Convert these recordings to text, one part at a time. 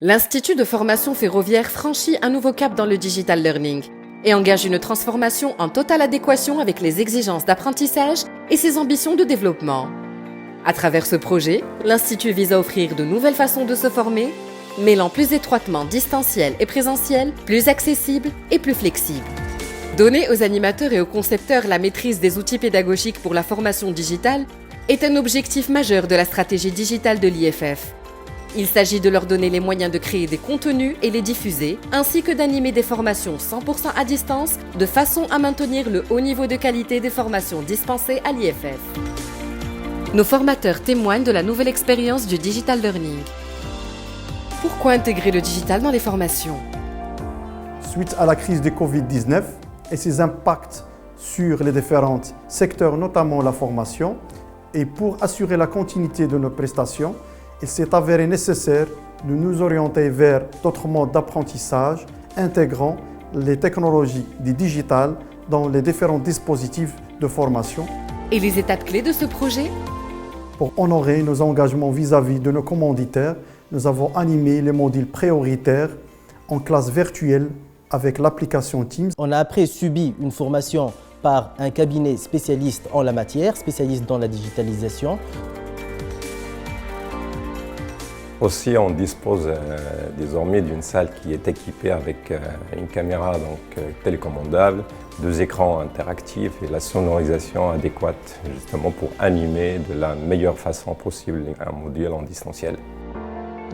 L'Institut de formation ferroviaire franchit un nouveau cap dans le digital learning et engage une transformation en totale adéquation avec les exigences d'apprentissage et ses ambitions de développement. À travers ce projet, l'Institut vise à offrir de nouvelles façons de se former, mêlant plus étroitement distanciel et présentiel, plus accessible et plus flexible. Donner aux animateurs et aux concepteurs la maîtrise des outils pédagogiques pour la formation digitale est un objectif majeur de la stratégie digitale de l'IFF. Il s'agit de leur donner les moyens de créer des contenus et les diffuser, ainsi que d'animer des formations 100% à distance, de façon à maintenir le haut niveau de qualité des formations dispensées à l'IFF. Nos formateurs témoignent de la nouvelle expérience du digital learning. Pourquoi intégrer le digital dans les formations? Suite à la crise de Covid-19 et ses impacts sur les différents secteurs, notamment la formation, et pour assurer la continuité de nos prestations, il s'est avéré nécessaire de nous orienter vers d'autres modes d'apprentissage intégrant les technologies du digital dans les différents dispositifs de formation. Et les étapes clés de ce projet? Pour honorer nos engagements vis-à-vis de nos commanditaires, nous avons animé les modules prioritaires en classe virtuelle avec l'application Teams. On a après subi une formation par un cabinet spécialiste en la matière, spécialiste dans la digitalisation. Aussi, on dispose désormais d'une salle qui est équipée avec une caméra télécommandable, 2 écrans interactifs et la sonorisation adéquate justement pour animer de la meilleure façon possible un module en distanciel.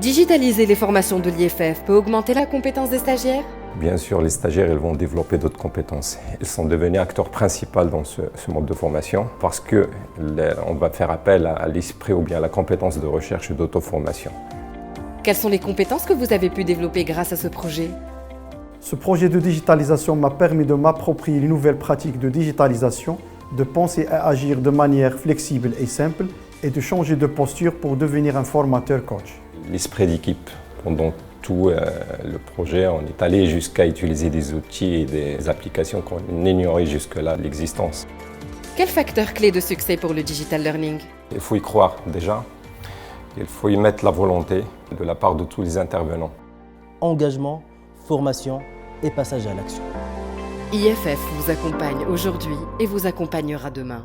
Digitaliser les formations de l'IFF peut augmenter la compétence des stagiaires? Bien sûr, les stagiaires ils vont développer d'autres compétences. Ils sont devenus acteurs principaux dans ce mode de formation parce qu'on va faire appel à l'esprit ou bien à la compétence de recherche et d'auto-formation. Quelles sont les compétences que vous avez pu développer grâce à ce projet? Ce projet de digitalisation m'a permis de m'approprier les nouvelles pratiques de digitalisation, de penser et agir de manière flexible et simple et de changer de posture pour devenir un formateur coach. L'esprit d'équipe pendant tout le projet, on est allé jusqu'à utiliser des outils et des applications qu'on ignorait jusque-là l'existence. Quel facteur clé de succès pour le digital learning? Il faut y croire déjà, il faut y mettre la volonté de la part de tous les intervenants. Engagement, formation et passage à l'action. IFF vous accompagne aujourd'hui et vous accompagnera demain.